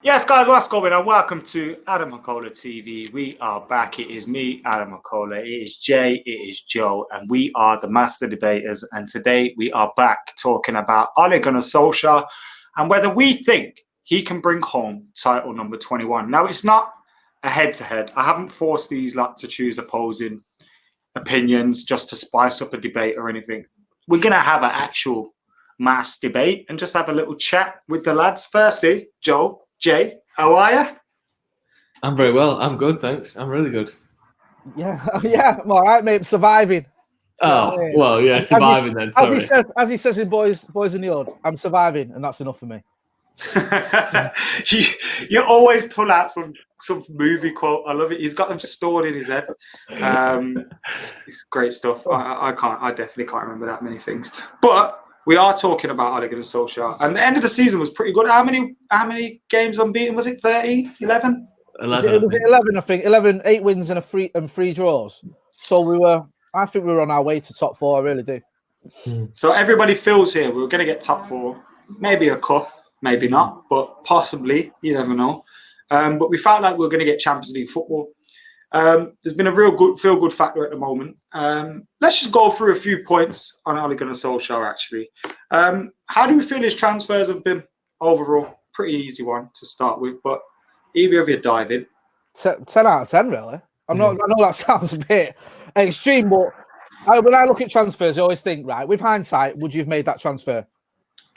Yes, guys, what's going on? Welcome to AdamMcKola TV. We are back. It is me, AdamMcKola. It is Jay. It is Joe. And we are the master debaters. And today we are back talking about Ole Gunnar Solskjaer and whether we think he can bring home title number 21. Now, it's not a head-to-head. I haven't forced these lot to choose opposing opinions just to spice up a debate or anything. We're going to have an actual mass debate and just have a little chat with the lads. Firstly, Joe. Jay, how are you? I'm very well. I'm good, thanks. I'm really good. Yeah, I'm all right, mate. Surviving. Well, yeah, surviving then. Sorry. As he says in Boys in the Hood, I'm surviving, and that's enough for me. you always pull out some movie quote. I love it. He's got them stored in his head. It's great stuff. I definitely can't remember that many things, but. We are talking about Ole Gunnar Solskjaer. And the end of the season was pretty good. How many games unbeaten? Was it 30? 11? 11. It was 11, I think. 11, 8 wins and three draws. So I think we were on our way to top 4. I really do. So everybody feels here we're going to get top 4. Maybe a cup, maybe not, but possibly. You never know. But we felt like we were going to get Champions League football. There's been a real good feel-good factor at the moment. Let's just go through a few points on Ole Gunnar Solskjaer, actually. How do we feel his transfers have been overall? Pretty easy one to start with, but either of you dive in. 10 out of 10, really. I know that sounds a bit extreme, but when I look at transfers, I always think, right, with hindsight, would you have made that transfer?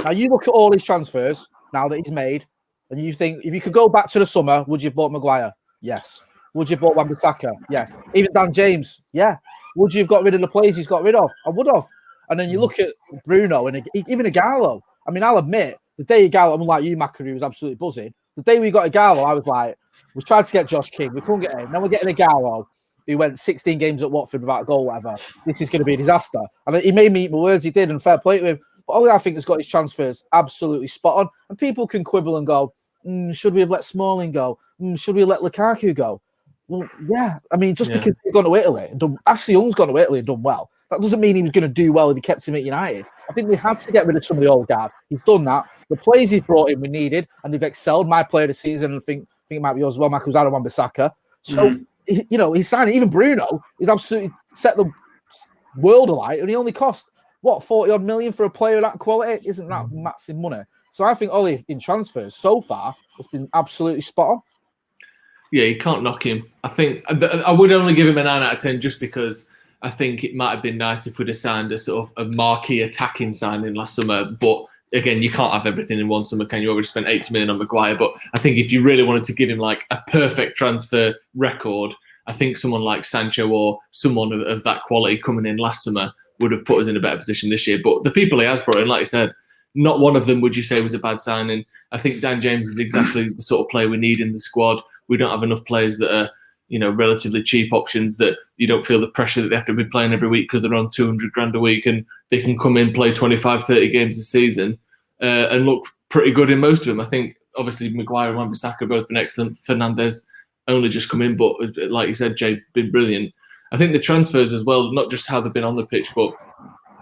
Now, you look at all his transfers now that he's made, and you think, if you could go back to the summer, would you have bought Maguire? Yes. Would you have bought Wan-Bissaka? Yes. Even Dan James? Yeah. Would you have got rid of the players he's got rid of? I would have. And then you look at Bruno and even Igalo. I mean, I'll admit, the day Igalo, unlike you, Mackery, was absolutely buzzing. The day we got Igalo, I was like, we tried to get Josh King. We couldn't get him. Now we're getting Igalo, who went 16 games at Watford without a goal, whatever. This is going to be a disaster. I mean, he made me eat my words. He did, and fair play to him. But Ole, I think, has got his transfers absolutely spot on. And people can quibble and go, should we have let Smalling go? Should we have let Lukaku go? Well, yeah. I mean, because they've gone to Italy and done, Ashley Young's gone to Italy and done well, that doesn't mean he was going to do well if he kept him at United. I think we had to get rid of some of the old guard. He's done that. The players he's brought in we needed, and they've excelled. My player of the season, and I think it might be yours as well, Mac, was Wan-Bissaka. So, he's signing, even Bruno, he's absolutely set the world alight, and he only cost, 40-odd million for a player of that quality? Isn't that massive money? So I think Ole, in transfers, so far, has been absolutely spot on. Yeah, you can't knock him. I think I would only give him a 9 out of 10 just because I think it might have been nice if we'd have signed a sort of a marquee attacking signing last summer. But again, you can't have everything in one summer, can you? Already spent 80 million on Maguire. But I think if you really wanted to give him like a perfect transfer record, I think someone like Sancho or someone of that quality coming in last summer would have put us in a better position this year. But the people he has brought in, like you said, not one of them would you say was a bad signing. I think Dan James is exactly the sort of player we need in the squad. We don't have enough players that are, relatively cheap options that you don't feel the pressure that they have to be playing every week because they're on 200 grand a week and they can come in, play 25, 30 games a season and look pretty good in most of them. I think, obviously, Maguire and Wan-Bissaka both been excellent. Fernandes only just come in, but like you said, Jay, been brilliant. I think the transfers as well, not just how they've been on the pitch, but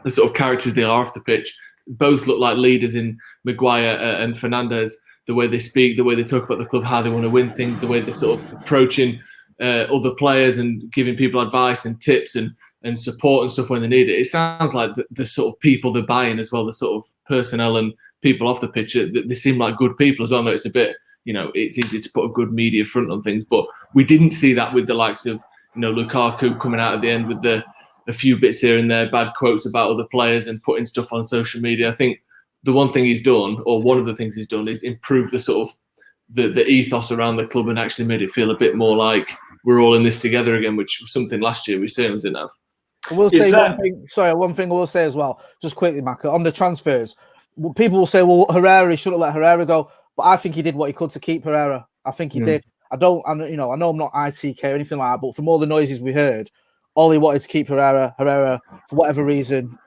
the sort of characters they are off the pitch, both look like leaders in Maguire and Fernandes. The way they speak, the way they talk about the club, how they want to win things, the way they're sort of approaching other players and giving people advice and tips and support and stuff when they need it. It sounds like the sort of people they're buying as well, the sort of personnel and people off the pitch, they seem like good people as well. I know it's a bit, it's easy to put a good media front on things, but we didn't see that with the likes of, Lukaku coming out at the end with a few bits here and there, bad quotes about other players and putting stuff on social media. I think the one thing he's done, or one of the things he's done, is improve the sort of the ethos around the club and actually made it feel a bit more like we're all in this together again, which was something last year we certainly didn't have. One thing I will say as well, just quickly, Mac, on the transfers, people will say, well, Herrera, he shouldn't let Herrera go, but I think he did what he could to keep Herrera. I think he did. I know I'm not ITK or anything like that, but from all the noises we heard, all he wanted to keep Herrera, for whatever reason,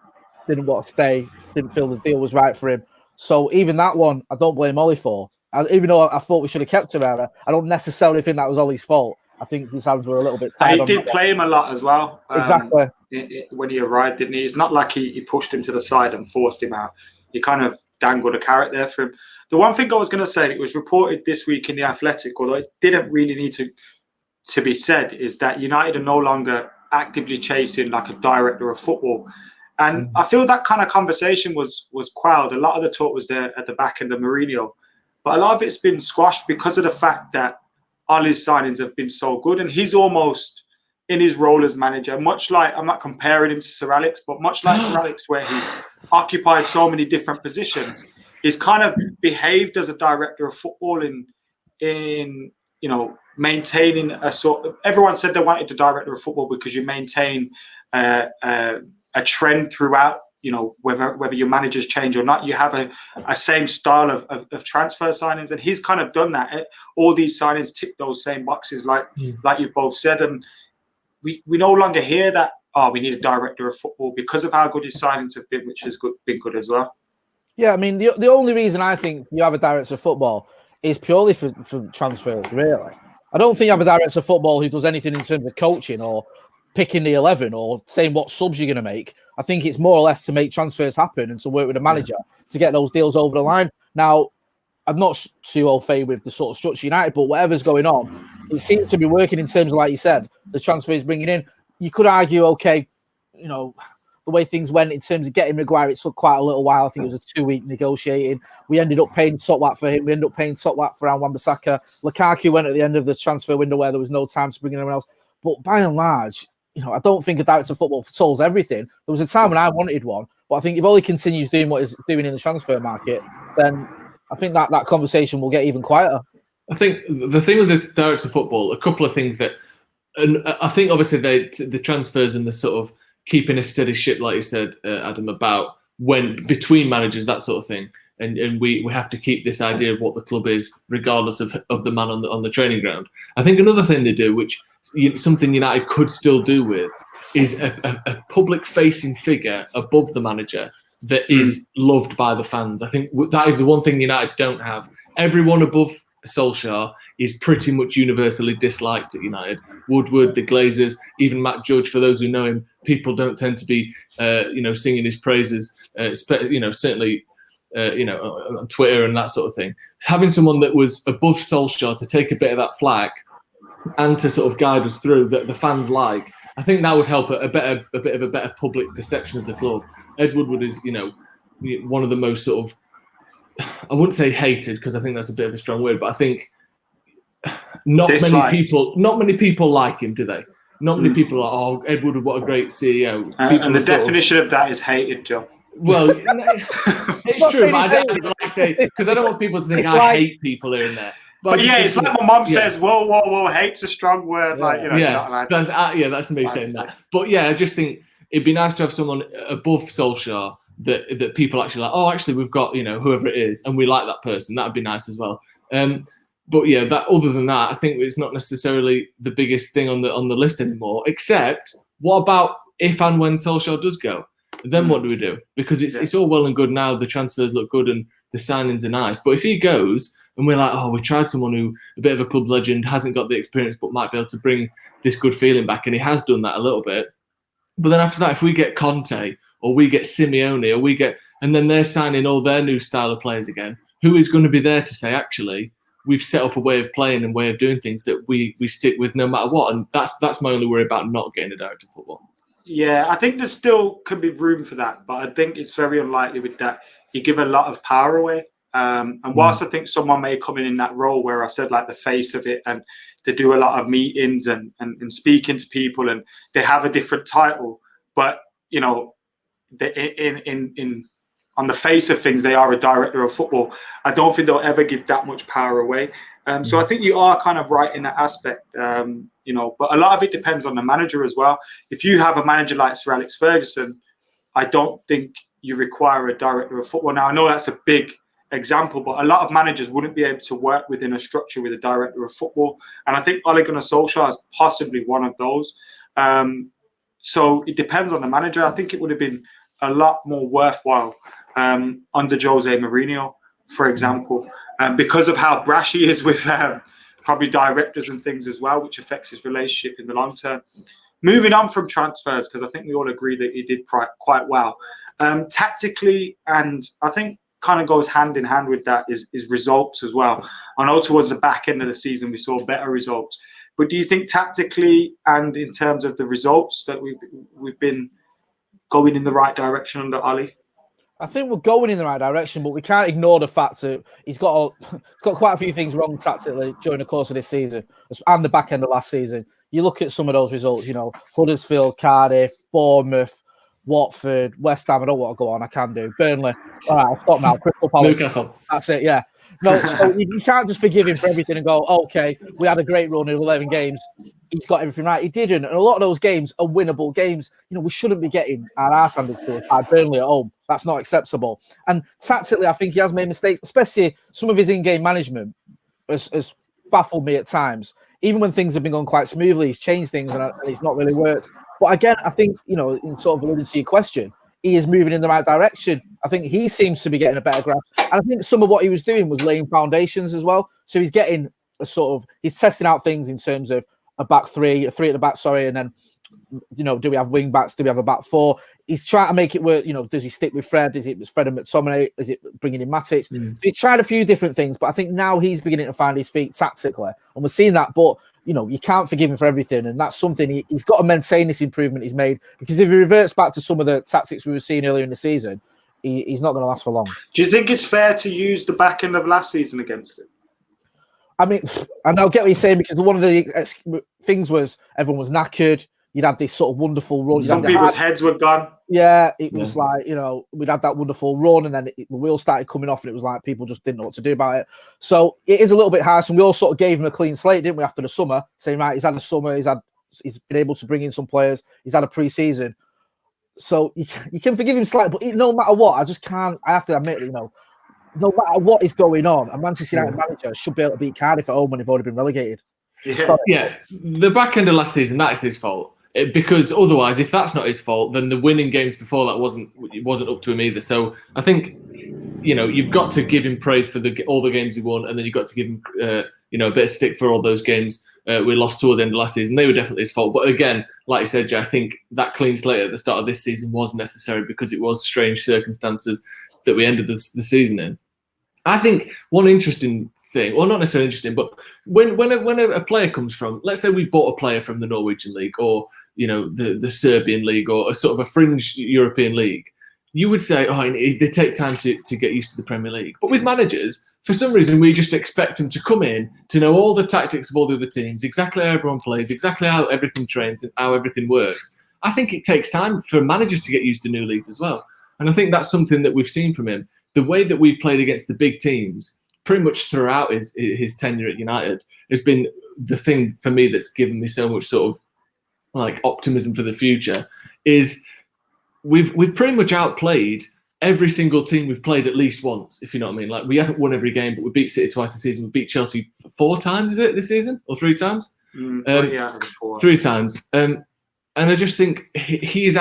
didn't want to stay, didn't feel the deal was right for him. So even that one, I don't blame Ole for. Even though I thought we should have kept Herrera, I don't necessarily think that was Ole's fault. I think his hands were a little bit tired. He did play him a lot as well. Exactly. When he arrived, didn't he? It's not like he pushed him to the side and forced him out. He kind of dangled a carrot there for him. the one thing I was going to say, it was reported this week in The Athletic, although it didn't really need to be said, is that United are no longer actively chasing like a director of football. And I feel that kind of conversation was quelled. A lot of the talk was there at the back end of Mourinho. But a lot of it's been squashed because of the fact that Ole's signings have been so good. And he's almost in his role as manager, much like, I'm not comparing him to Sir Alex, but much like Sir Alex, where he occupied so many different positions, he's kind of behaved as a director of football in you know, maintaining a sort of, everyone said they wanted the director of football because you maintain a trend throughout, you know, whether your managers change or not, you have a same style of transfer signings, and he's kind of done that. All these signings tick those same boxes, like you've both said, and we no longer hear that, oh, we need a director of football, because of how good his signings have been, which has been good as well. Yeah, I mean, the only reason I think you have a director of football is purely for transfers, really. I don't think you have a director of football who does anything in terms of coaching or picking the 11 or saying what subs you're going to make. I think it's more or less to make transfers happen and to work with a manager to get those deals over the line. Now, I'm not too au fait with the sort of structure United, but whatever's going on, it seems to be working in terms of, like you said, the transfers bringing in. You could argue, okay, you know, the way things went in terms of getting Maguire, it took quite a little while. I think it was a 2-week negotiating. We ended up paying top whack for him. We ended up paying top whack for Wan-Bissaka. Lukaku went at the end of the transfer window where there was no time to bring in anyone else. But by and large, you know, I don't think a director of football solves everything. There was a time when I wanted one, but I think if Ole continues doing what he's doing in the transfer market, then I think that conversation will get even quieter. I think the thing with the director of football, a couple of things that, and I think obviously the transfers and the sort of keeping a steady ship, like you said, Adam, about when between managers, that sort of thing. And we have to keep this idea of what the club is, regardless of the man on the training ground. I think another thing they do, which something United could still do with, is a public-facing figure above the manager that is loved by the fans. I think that is the one thing United don't have. Everyone above Solskjaer is pretty much universally disliked at United. Woodward, the Glazers, even Matt Judge, for those who know him, people don't tend to be, singing his praises, certainly, on Twitter and that sort of thing. Having someone that was above Solskjaer to take a bit of that flack and to sort of guide us through that the fans like, I think that would help a bit of a better public perception of the club. Ed Woodward is, one of the most sort of, I wouldn't say hated because I think that's a bit of a strong word, but I think not many people like him, do they? Not many people are, oh, Ed Woodward, what a great CEO. And the definition of that is hated, Joe. Well, it's true, but I don't like to say, because I don't want people to think I hate people here and there. But yeah, it's like my mom says, whoa, hate's a strong word. That's me saying that. But yeah, I just think it'd be nice to have someone above Solskjaer that people actually like, oh, actually, we've got, whoever it is, and we like that person. That'd be nice as well. But yeah, other than that, I think it's not necessarily the biggest thing on the list anymore, except what about if and when Solskjaer does go? Then what do we do? Because it's all well and good now, the transfers look good and the signings are nice. But if he goes and we're like, oh, we tried someone who, a bit of a club legend, hasn't got the experience but might be able to bring this good feeling back, and he has done that a little bit. But then after that, if we get Conte or we get Simeone and then they're signing all their new style of players again, who is going to be there to say, actually, we've set up a way of playing and way of doing things that we stick with no matter what? And that's my only worry about not getting a director of football. Yeah, I think there still could be room for that, but I think it's very unlikely with that. You give a lot of power away. And whilst I think someone may come in that role where I said like the face of it, and they do a lot of meetings and speaking to people, and they have a different title, but on the face of things, they are a director of football. I don't think they'll ever give that much power away. So I think you are kind of right in that aspect, but a lot of it depends on the manager as well. If you have a manager like Sir Alex Ferguson, I don't think you require a director of football. Now, I know that's a big example, but a lot of managers wouldn't be able to work within a structure with a director of football. And I think Ole Gunnar Solskjaer is possibly one of those. So it depends on the manager. I think it would have been a lot more worthwhile under Jose Mourinho, for example, because of how brash he is with probably directors and things as well, which affects his relationship in the long term. Moving on from transfers, because I think we all agree that he did quite well. Tactically, and I think kind of goes hand in hand with that is results as well. I know towards the back end of the season we saw better results, but do you think tactically and in terms of the results that we've been going in the right direction under Ali? I think we're going in the right direction, but we can't ignore the fact that he's got quite a few things wrong tactically during the course of this season and the back end of last season. You look at some of those results, you know, Huddersfield, Cardiff, Bournemouth, Watford, West Ham. I don't want to go on. I can do. Burnley. All right, I'll stop now. Crystal Palace. Newcastle. That's it, yeah. No, so you can't just forgive him for everything and go, okay, we had a great run in 11 games. He's got everything right. He didn't. And a lot of those games are winnable games. You know, we shouldn't be getting our arse handed to us by Burnley at home. That's not acceptable. And tactically, I think he has made mistakes, especially some of his in-game management has baffled me at times. Even when things have been going quite smoothly, he's changed things and it's not really worked. But again, I think, you know, in sort of alluding to your question, he is moving in the right direction. I think he seems to be getting a better grasp. And I think some of what he was doing was laying foundations as well. So he's getting he's testing out things in terms of a back three at the back, and then, you know, do we have wing backs? Do we have a back four? He's trying to make it work. You know, does he stick with Fred? Is it Fred and McTominay? Is it bringing in Matic? So he's tried a few different things, but I think now he's beginning to find his feet tactically. And we're seeing that, but you know, you can't forgive him for everything. And that's something he's got to maintain this improvement he's made, because if he reverts back to some of the tactics we were seeing earlier in the season, he's not going to last for long. Do you think it's fair to use the back end of last season against him? I mean, and I'll get what you're saying, because one of the things was everyone was knackered. You'd had this sort of wonderful run. Some people's heads were gone. Yeah, it was like, you know, we'd had that wonderful run, and then the wheels started coming off, and it was like people just didn't know what to do about it. So it is a little bit harsh, and we all sort of gave him a clean slate, didn't we, after the summer, saying, right, he's had a summer, he's been able to bring in some players, he's had a pre-season. So you can forgive him slightly, but no matter what, I have to admit, you know, no matter what is going on, a Manchester United manager should be able to beat Cardiff at home when they've already been relegated. Yeah, the back end of last season, that is his fault. Because otherwise, if that's not his fault, then the winning games before that wasn't up to him either. So I think, you know, you've got to give him praise for all the games he won, and then you've got to give him, you know, a bit of stick for all those games we lost toward the end of last season. They were definitely his fault. But again, like you said, Jay, I think that clean slate at the start of this season was necessary because it was strange circumstances that we ended the season in. I think one interesting thing, well, not necessarily interesting, but when a player comes from, let's say we bought a player from the Norwegian league, or you know, the Serbian league, or a sort of a fringe European league, you would say, oh, they take time to get used to the Premier League. But with managers, for some reason, we just expect them to come in, to know all the tactics of all the other teams, exactly how everyone plays, exactly how everything trains and how everything works. I think it takes time for managers to get used to new leagues as well. And I think that's something that we've seen from him. The way that we've played against the big teams, pretty much throughout his tenure at United, has been the thing for me that's given me so much sort of like optimism for the future. Is we've pretty much outplayed every single team we've played at least once, if you know what I mean. Like, we haven't won every game, but we beat City twice this season. We beat Chelsea 4 times, is it, this season? Or 3 times? 3 times. And I just think he is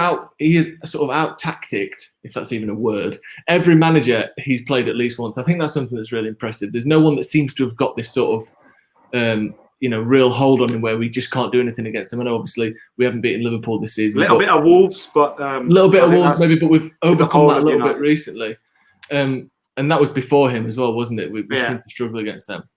sort of out-tacticked, if that's even a word, every manager he's played at least once. I think that's something that's really impressive. There's no one that seems to have got this sort of real hold on him where we just can't do anything against them. I know obviously we haven't beaten Liverpool this season. A little bit of Wolves, but a little bit of Wolves maybe, but we've overcome that a little bit recently. And that was before him as well, wasn't it? We seemed to struggle against them.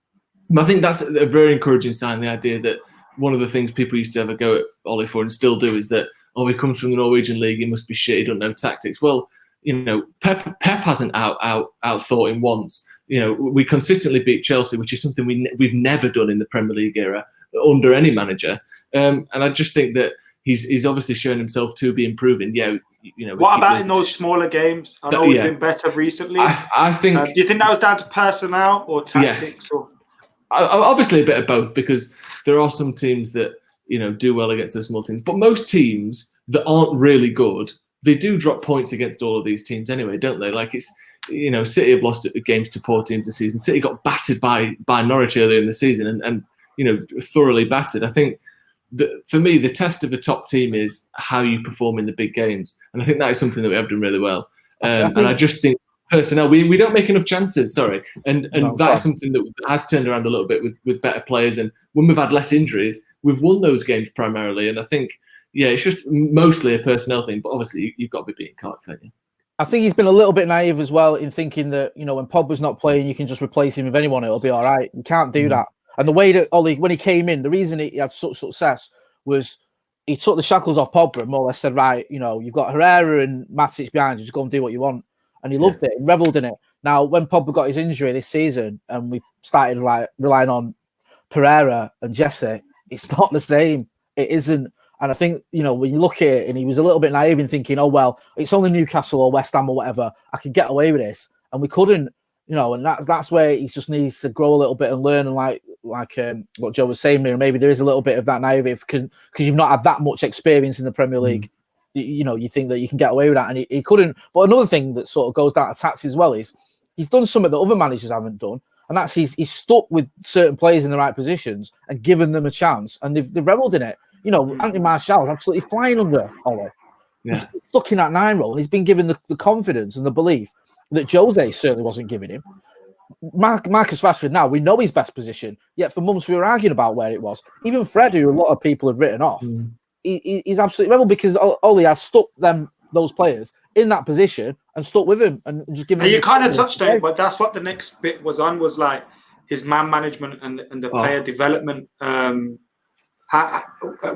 But I think that's a very encouraging sign, the idea that one of the things people used to have a go at Ole for and still do is that, oh, he comes from the Norwegian league, he must be shit, he don't know tactics. Well, you know, Pep hasn't out-thought him once. You know, we consistently beat Chelsea, which is something we've never done in the Premier League era under any manager. And I just think that he's obviously shown himself to be improving. Yeah, you know. What about in those smaller games? I know we've been better recently. I think. Do you think that was down to personnel or tactics? Yes. Obviously a bit of both, because there are some teams that, you know, do well against those small teams, but most teams that aren't really good, they do drop points against all of these teams anyway, don't they? Like, it's, you know, City have lost games to poor teams this season. City got battered by Norwich earlier in the season and you know, thoroughly battered. I think that for me, the test of a top team is how you perform in the big games, and I think that is something that we have done really well. And I just think personnel, we don't make enough chances. And that is something that has turned around a little bit with better players, and when we've had less injuries, we've won those games primarily. And I think, yeah, it's just mostly a personnel thing, but obviously you've got to be beating Cardiff, haven't you? I think he's been a little bit naive as well in thinking that, when Pogba's not playing, you can just replace him with anyone. It'll be all right. You can't do that. And the way that Ole, when he came in, the reason he had such success was he took the shackles off Pogba and more or less said, right, you've got Herrera and Matic behind you, just go and do what you want. And he loved it and revelled in it. Now, when Pogba got his injury this season and we started relying on Pereira and Jesse, it's not the same. It isn't. And I think, when you look at it, and he was a little bit naive in thinking, oh, well, it's only Newcastle or West Ham or whatever. I can get away with this. And we couldn't, and that's where he just needs to grow a little bit and learn. And like what Joe was saying there, maybe there is a little bit of that naivety because you've not had that much experience in the Premier League. You think that you can get away with that. And he couldn't. But another thing that sort of goes down to tactics as well is he's done something that other managers haven't done. And that's he's stuck with certain players in the right positions and given them a chance. And they've revelled in it. Anthony Martial's absolutely flying under Ole. Yeah. He's stuck in that 9 role, and he's been given the confidence and the belief that Jose certainly wasn't giving him. Marcus Rashford, now we know his best position, yet for months we were arguing about where it was. Even Fred, who a lot of people have written off, he's absolutely rebel because Ole has stuck those players in that position and stuck with him and just given. You kind of touched on it, but that's what the next bit was like his man management and the player development.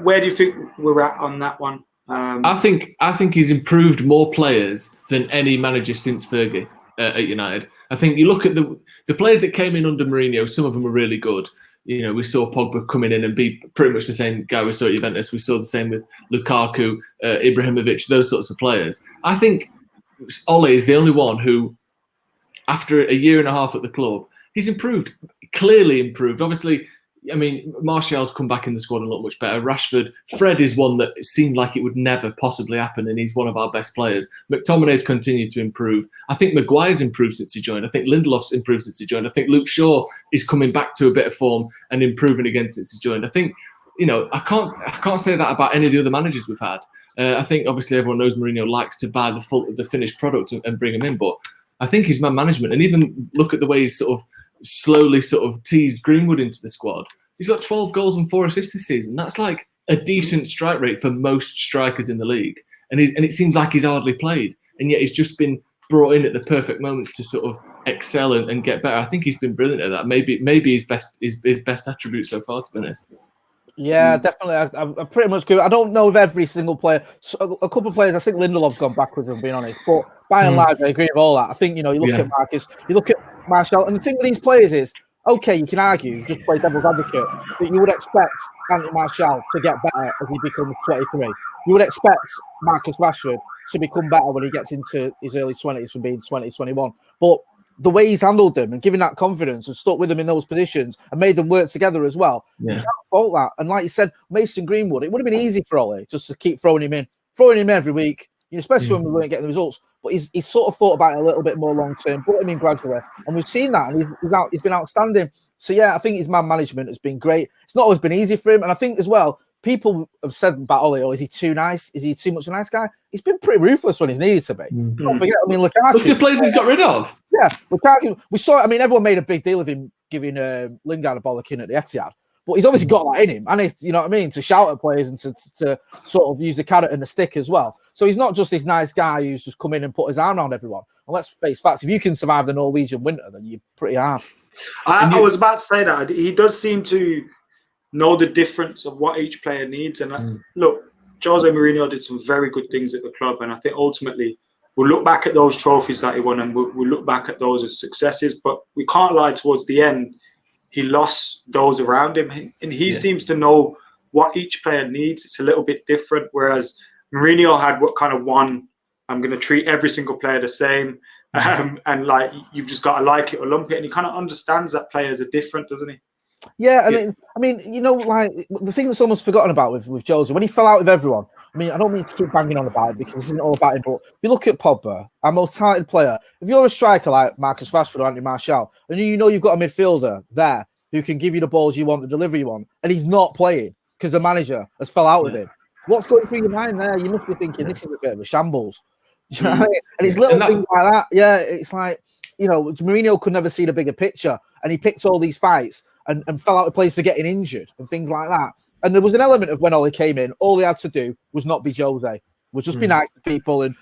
Where do you think we're at on that one? I think he's improved more players than any manager since Fergie at United. I think you look at the players that came in under Mourinho, some of them were really good. We saw Pogba coming in and be pretty much the same guy we saw at Juventus. We saw the same with Lukaku, Ibrahimovic, those sorts of players. I think Ole is the only one who, after a year and a half at the club, he's improved, clearly improved. Obviously, I mean, Martial's come back in the squad and look much better. Rashford, Fred is one that seemed like it would never possibly happen, and he's one of our best players. McTominay's continued to improve. I think Maguire's improved since he joined. I think Lindelof's improved since he joined. I think Luke Shaw is coming back to a bit of form and improving again since he joined. I think, I can't say that about any of the other managers we've had. I think obviously everyone knows Mourinho likes to buy the finished product and bring him in, but I think his man management, and even look at the way he's sort of slowly teased Greenwood into the squad. He's got 12 goals and 4 assists this season. That's like a decent strike rate for most strikers in the league. And it seems like he's hardly played. And yet he's just been brought in at the perfect moments to sort of excel and get better. I think he's been brilliant at that. Maybe his best attribute so far, to be honest. Yeah, definitely. I pretty much agree. I don't know if every single player. A couple of players, I think Lindelof's gone backwards, I'm being honest. But by and large, I agree with all that. I think, you look at Marcus, you look at Martial, and the thing with these players is, okay, you can argue, just play devil's advocate, that you would expect Anthony Martial to get better as he becomes 23. You would expect Marcus Rashford to become better when he gets into his early 20s from being 20, 21. But the way he's handled them and given that confidence and stuck with them in those positions and made them work together as well, you can't fault that. And like you said, Mason Greenwood, it would have been easy for Ole just to keep throwing him in every week, especially when we weren't getting the results. But he's sort of thought about it a little bit more long term, brought him in gradually, and we've seen that, and he's been outstanding. So yeah, I think his man management has been great. It's not always been easy for him, and I think as well, people have said about Ole, oh, is he too nice? Is he too much of a nice guy? He's been pretty ruthless when he's needed to be. Don't forget, I mean, Lukaku. Look at the players he's got rid of. Yeah, Lukaku. We saw. I mean, everyone made a big deal of him giving Lingard a bollocking at the Etihad. But he's obviously got that in him, and you know what I mean, to shout at players and to sort of use the carrot and the stick as well. So he's not just this nice guy who's just come in and put his arm around everyone. And let's face facts, if you can survive the Norwegian winter, then you're pretty hard. I was about to say that. He does seem to know the difference of what each player needs. And look, Jose Mourinho did some very good things at the club. And I think ultimately we'll look back at those trophies that he won and we'll look back at those as successes. But we can't lie, towards the end, he lost those around him. And he seems to know what each player needs. It's a little bit different. Whereas Mourinho had what kind of one, I'm going to treat every single player the same. And like, you've just got to like it or lump it. And he kind of understands that players are different, doesn't he? Yeah, I mean, you know, like the thing that's almost forgotten about with Jose, when he fell out with everyone, I mean, I don't mean to keep banging on about it because this isn't all about him, but if you look at Pogba, our most talented player, if you're a striker like Marcus Rashford or Anthony Martial, and you know you've got a midfielder there who can give you the balls you want, the delivery you want, and he's not playing because the manager has fell out with him, what's going through your mind there? You must be thinking, this is a bit of a shambles. Do you know what I mean? And it's little things like that. Yeah, it's like, you know, Mourinho could never see the bigger picture, and he picked all these fights and fell out of place for getting injured and things like that. And there was an element of when Ole came in, all he had to do was not be Jose, was just be nice to people and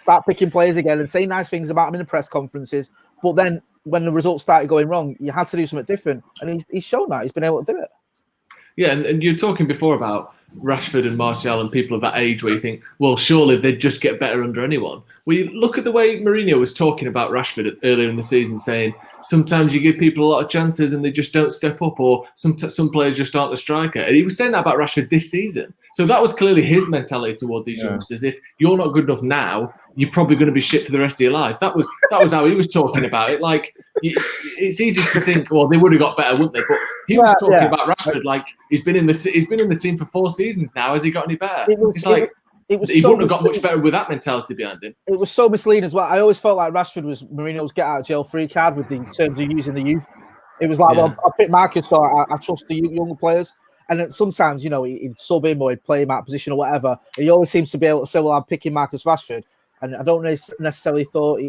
start picking players again and saying nice things about him in the press conferences. But then when the results started going wrong, you had to do something different. And he's shown that. He's been able to do it. Yeah, and you're talking before about Rashford and Martial and people of that age where you think, well, surely they'd just get better under anyone. Well, you look at the way Mourinho was talking about Rashford earlier in the season, saying sometimes you give people a lot of chances and they just don't step up, or some players just aren't a striker. And he was saying that about Rashford this season. So that was clearly his mentality toward these youngsters. If you're not good enough now, you're probably going to be shit for the rest of your life. That was how he was talking about it. Like, it's easy to think, well, they would have got better, wouldn't they? But he was talking about Rashford like he's been in the team for 4 seasons now. Has he got any better? He wouldn't have got much better with that mentality behind him. It was so misleading as well. I always felt like Rashford was Mourinho's get out of jail free card with the in terms of using the youth. It was like, well, I pick Marcus, so I trust the younger players. And then sometimes, he'd sub him or he'd play him out of position or whatever. And he always seems to be able to say, well, I'm picking Marcus Rashford. And I don't necessarily felt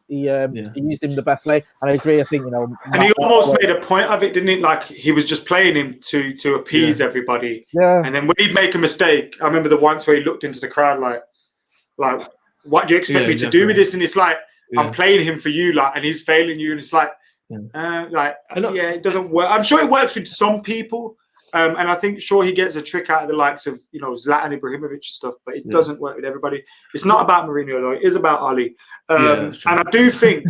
he used him the best way. And I agree. I think and he almost made a point of it, didn't he? Like he was just playing him to appease everybody. Yeah. And then when he'd make a mistake, I remember the once where he looked into the crowd like, what do you expect me to do with this? And it's like I'm playing him for you, like, and he's failing you, and it's like, it doesn't work. I'm sure it works with some people. And I think, he gets a trick out of the likes of, Zlatan Ibrahimovic and stuff, but it doesn't work with everybody. It's not about Mourinho, though. It is about Ole. And I do think,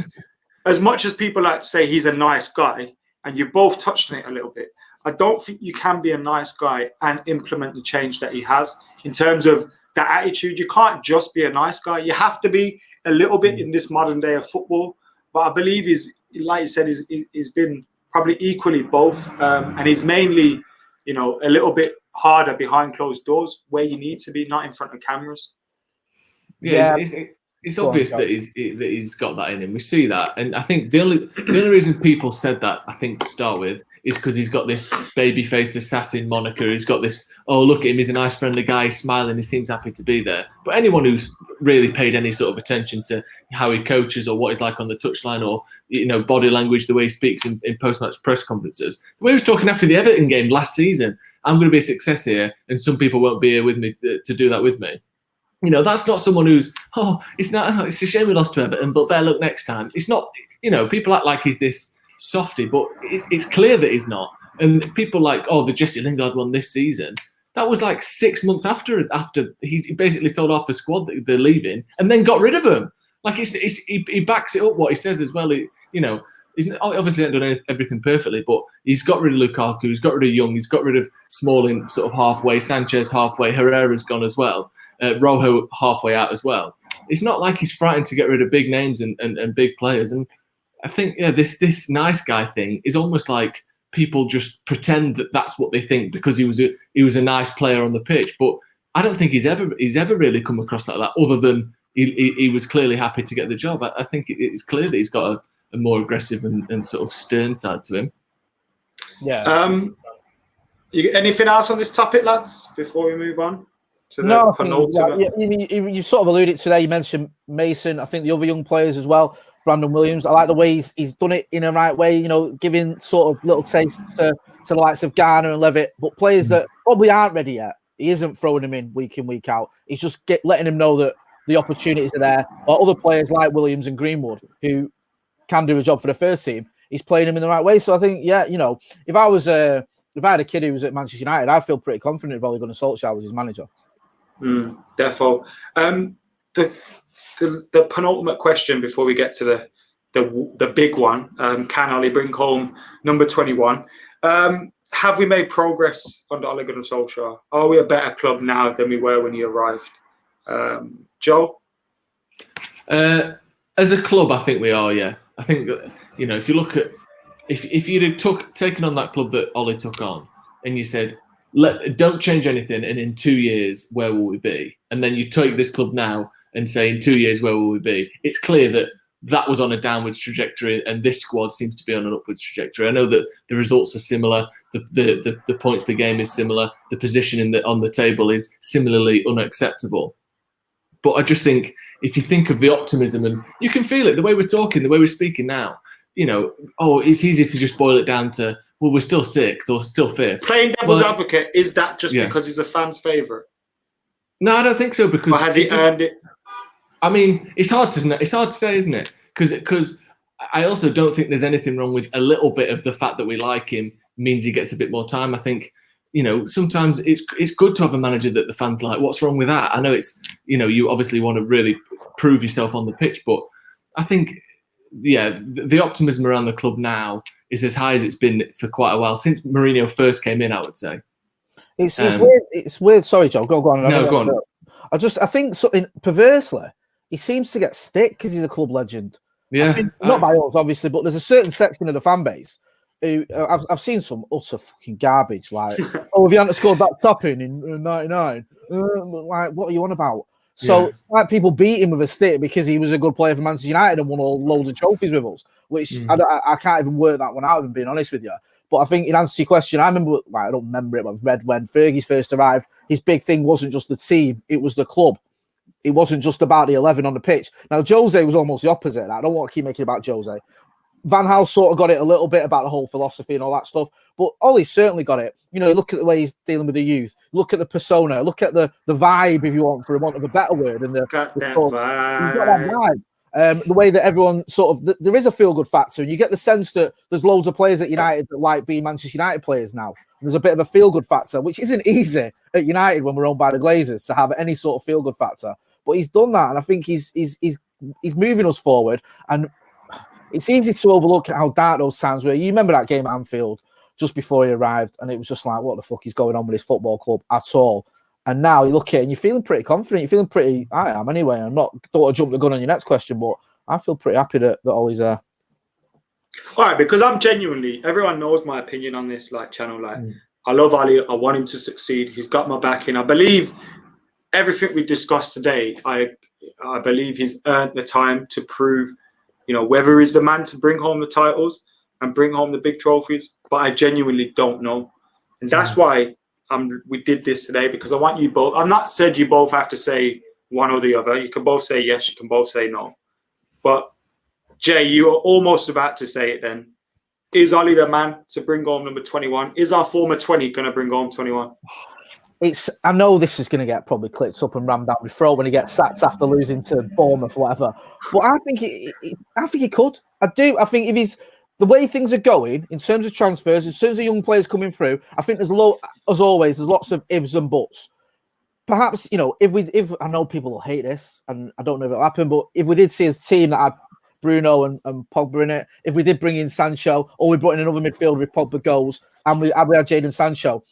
as much as people like to say he's a nice guy, and you've both touched on it a little bit, I don't think you can be a nice guy and implement the change that he has in terms of that attitude. You can't just be a nice guy. You have to be a little bit in this modern day of football. But I believe he's, like you said, he's been probably equally both. And he's mainly... a little bit harder behind closed doors where you need to be, not in front of cameras. It's obvious that he's got that in him. We see that. And I think the only reason people said that, I think, to start with, is because he's got this baby-faced assassin moniker. He's got this, oh, look at him, he's a nice, friendly guy, he's smiling, he seems happy to be there. But anyone who's really paid any sort of attention to how he coaches or what he's like on the touchline or, body language, the way he speaks in post-match press conferences, the way he was talking after the Everton game last season, I'm going to be a success here and some people won't be here with me to do that with me. That's not someone who's, it's a shame we lost to Everton, but better luck next time. It's not, people act like he's this softy, but it's clear that he's not. And people like, the Jesse Lingard one this season, that was like 6 months after he basically told half the squad that they're leaving and then got rid of him. Like he backs it up what he says as well. He's obviously hasn't done everything perfectly, but he's got rid of Lukaku, he's got rid of Young, he's got rid of Smalling sort of halfway, Sanchez halfway, Herrera's gone as well, Rojo halfway out as well. It's not like he's frightened to get rid of big names and big players. And I think this nice guy thing is almost like people just pretend that that's what they think because he was a nice player on the pitch. But I don't think he's ever really come across like that. Other than he was clearly happy to get the job. I think it's clear that he's got a more aggressive and sort of stern side to him. Yeah. Anything else on this topic, lads? Before we move on to the penultimate. You sort of alluded to there. You mentioned Mason. I think the other young players as well. Brandon Williams. I like the way he's done it in the right way. Giving sort of little tastes to the likes of Garner and Levitt, but players that probably aren't ready yet. He isn't throwing them in, week out. He's just letting them know that the opportunities are there. Or other players like Williams and Greenwood who can do a job for the first team. He's playing them in the right way. So I think, if I had a kid who was at Manchester United, I'd feel pretty confident if Ole Gunnar Solskjaer was his manager. Defo. The penultimate question before we get to the big one, can Ole bring home number 21? Have we made progress under Ole Gunnar Solskjaer? Are we a better club now than we were when he arrived? Joe? As a club, I think we are, yeah. I think that, if you look at, if you'd have taken on that club that Ole took on and you said, don't change anything and in 2 years, where will we be? And then you take this club now and say in 2 years, where will we be? It's clear that was on a downwards trajectory and this squad seems to be on an upwards trajectory. I know that the results are similar, the points per game is similar, the position on the table is similarly unacceptable. But I just think if you think of the optimism, and you can feel it, the way we're talking, the way we're speaking now, it's easy to just boil it down to, well, we're still sixth or still fifth. Playing devil's advocate, is that just because he's a fan's favourite? No, I don't think so. Because or has he earned it? I mean, it's hard to say, isn't it? Because I also don't think there's anything wrong with a little bit of the fact that we like him means he gets a bit more time. I think, sometimes it's good to have a manager that the fans like. What's wrong with that? I know it's, you obviously want to really prove yourself on the pitch, but I think, the optimism around the club now is as high as it's been for quite a while since Mourinho first came in, I would say. It's weird. It's weird. Sorry, Joe. Go on. No, go on. I think perversely, he seems to get stick because he's a club legend. Yeah, not by us, obviously, but there's a certain section of the fan base who I've seen some utter fucking garbage. Like, if you hadn't scored that top-in 99, like, what are you on about? So, like, people beat him with a stick because he was a good player for Manchester United and won loads of trophies with us, which I can't even work that one out, if I'm being honest with you. But I think in answer to your question, I remember, I don't remember it, but I've read when Fergie's first arrived, his big thing wasn't just the team, it was the club. It wasn't just about the 11 on the pitch. Now, Jose was almost the opposite. I don't want to keep making it about Jose. Van Gaal sort of got it a little bit about the whole philosophy and all that stuff. But Ole certainly got it. Look at the way he's dealing with the youth. Look at the persona. Look at the vibe, if you want, for want of a better word. And got that vibe. The way that everyone there is a feel-good factor. And you get the sense that there's loads of players at United that like being Manchester United players now. There's a bit of a feel-good factor, which isn't easy at United when we're owned by the Glazers to have any sort of feel-good factor. But he's done that, and I think he's moving us forward. And it's easy to overlook how dark those times were. You remember that game at Anfield just before he arrived, and it was just like, what the fuck is going on with this football club at all? And now you look at it and you're feeling pretty confident. You're feeling pretty, I am anyway. Don't want to jump the gun on your next question, but I feel pretty happy that Ole's there. All right, because I'm genuinely, everyone knows my opinion on this channel. I love Ali. I want him to succeed. He's got my backing. I believe everything we discussed today, I believe he's earned the time to prove, whether he's the man to bring home the titles and bring home the big trophies. But I genuinely don't know. And that's why we did this today, because I want you both. I'm not said you both have to say one or the other. You can both say yes. You can both say no. But Jay, you are almost about to say it then. Is Ollie the man to bring home number 21? Is our former 20 going to bring home 21? I know this is going to get probably clipped up and rammed down my throat when he gets sacked after losing to Bournemouth or whatever. But I think he could. I do. I think if he's the way things are going in terms of transfers, in terms of young players coming through, I think there's as always, there's lots of ifs and buts. Perhaps, if I know people will hate this, and I don't know if it'll happen, but if we did see a team that had Bruno and Pogba in it, if we did bring in Sancho, or we brought in another midfielder if Pogba goes, and we had Jadon Sancho,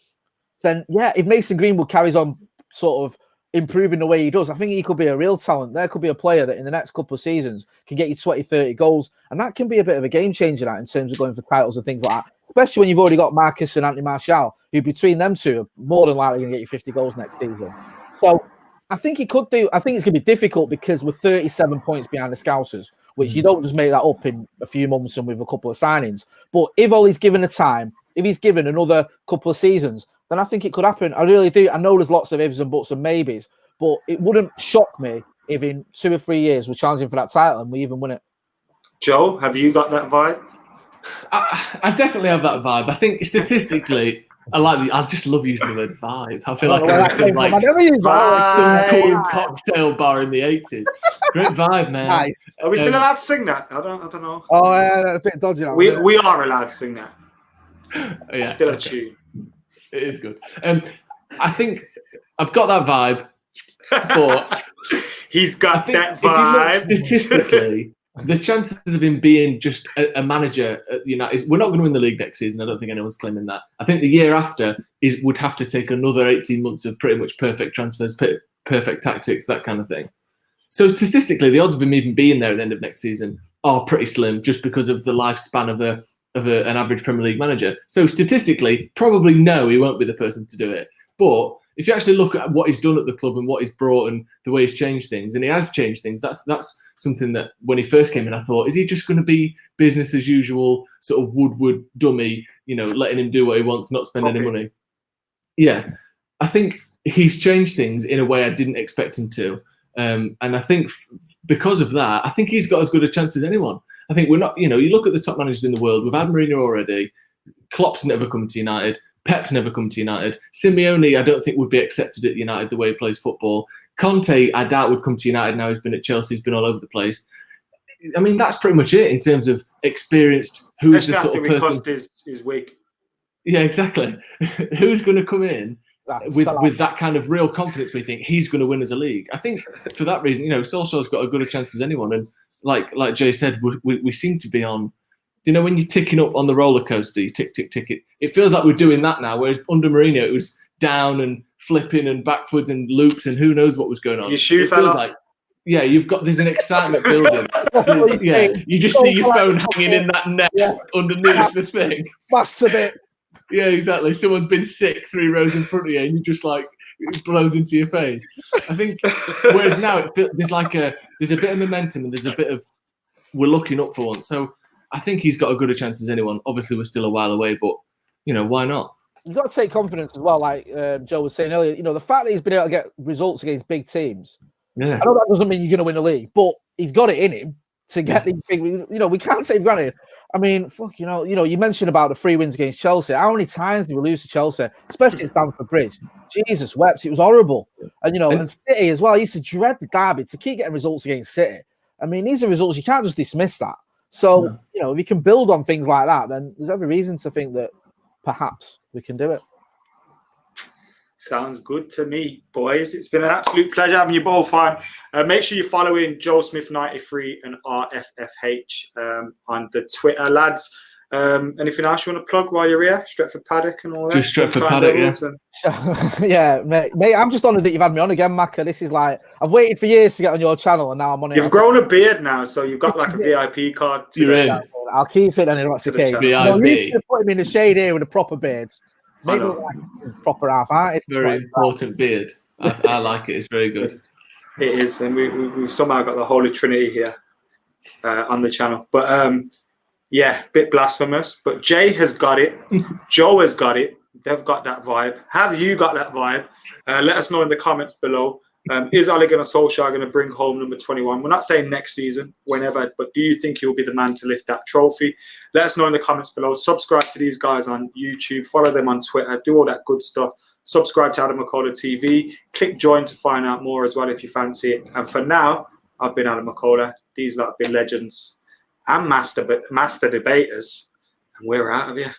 then if Mason Greenwood carries on sort of improving the way he does, I think he could be a real talent. There could be a player that in the next couple of seasons can get you 20, 30 goals, and that can be a bit of a game changer in terms of going for titles and things like that, especially when you've already got Marcus and Anthony Martial, who between them two are more than likely going to get you 50 goals next season. So I think he could do. I think it's going to be difficult because we're 37 points behind the Scousers, which you don't just make that up in a few months and with a couple of signings. But if Ole's given the time, if he's given another couple of seasons, then I think it could happen. I really do. I know there's lots of ifs and buts and maybes, but it wouldn't shock me if in 2 or 3 years we're challenging for that title and we even win it. Joe, have you got that vibe? I definitely have that vibe. I think statistically, I just love using the word vibe. I feel like I'm in some cool cocktail bar in the 80s. Great vibe, man. Nice. Are we still allowed to sing that? I don't know. Oh, a bit dodgy. Now, we are allowed to sing that. Yeah, still a tune. It is good. I think I've got that vibe, but he's got that vibe. Statistically, the chances of him being just a manager at United, we're not going to win the league next season. I don't think anyone's claiming that. I think the year after would have to take another 18 months of pretty much perfect transfers, perfect tactics, that kind of thing. So statistically, the odds of him even being there at the end of next season are pretty slim, just because of the lifespan of an average Premier League manager. So statistically, probably no, he won't be the person to do it. But if you actually look at what he's done at the club and what he's brought and the way he's changed things, and he has changed things, that's something that when he first came in, I thought, is he just going to be business as usual, sort of Woodward dummy, letting him do what he wants, not spend any money? Yeah, I think he's changed things in a way I didn't expect him to. And I think because of that, I think he's got as good a chance as anyone. I think we're not, you look at the top managers in the world. We've had Mourinho already. Klopp's never come to United. Pep's never come to United. Simeone, I don't think would be accepted at United the way he plays football. Conte, I doubt, would come to United now. He's been at Chelsea. He's been all over the place. I mean, that's pretty much it in terms of experienced. Who's the sort of person? His wig. Yeah, exactly. Who's going to come in with that kind of real confidence? We think he's going to win as a league. I think for that reason, Solskjaer's got as good a chance as anyone. And like Jay said, we seem to be on. Do you know when you're ticking up on the roller coaster, you tick, tick, tick it? It feels like we're doing that now. Whereas under Mourinho, it was down and flipping and backwards and loops and who knows what was going on. Your shoe fell off. Yeah, there's an excitement building. Yeah, you just see your phone hanging in that net underneath the thing. That's a bit. Yeah, exactly. Someone's been sick 3 rows in front of you, and you just it blows into your face. I think. Whereas now there's a bit of momentum and there's a bit of we're looking up for once. So I think he's got as good a chance as anyone. Obviously, we're still a while away, but why not? You've got to take confidence as well. Like Joe was saying earlier, the fact that he's been able to get results against big teams. Yeah. I know that doesn't mean you're going to win the league, but he's got it in him to get these big. We can't take for granted. I mean, you mentioned about the 3 wins against Chelsea. How many times did we lose to Chelsea, especially at Stamford Bridge? Jesus wept. It was horrible. And and City as well. I used to dread the derby to keep getting results against City. I mean, these are results you can't just dismiss that. So if you can build on things like that, then there's every reason to think that perhaps we can do it. Sounds good to me, boys. It's been an absolute pleasure having you both on. Make sure you're following Joe Smith 93 and RFFH on the Twitter, lads. Anything else you want to plug while you're here? Stretford Paddock and all that? Just Stretford Paddock, yeah. Mate, I'm just honoured that you've had me on again, Macca. This is I've waited for years to get on your channel and now I'm on it. You've grown a beard now, so you've got a VIP card. You're in. I'll keep it and it's okay. VIP. Put him in the shade here with a proper beard. Maybe proper half-hearted. Very important beard. I like it. It's very good. It is, and we've somehow got the Holy Trinity here on the channel. But bit blasphemous. But Jay has got it. Joe has got it. They've got that vibe. Have you got that vibe? Let us know in the comments below. Is Ole Gunnar Solskjaer going to bring home number 21? We're not saying next season, whenever, but do you think he'll be the man to lift that trophy? Let us know in the comments below. Subscribe to these guys on YouTube. Follow them on Twitter. Do all that good stuff. Subscribe to AdamMcKola TV. Click join to find out more as well if you fancy it. And for now, I've been AdamMcKola. These lot have been legends and master debaters. And we're out of here.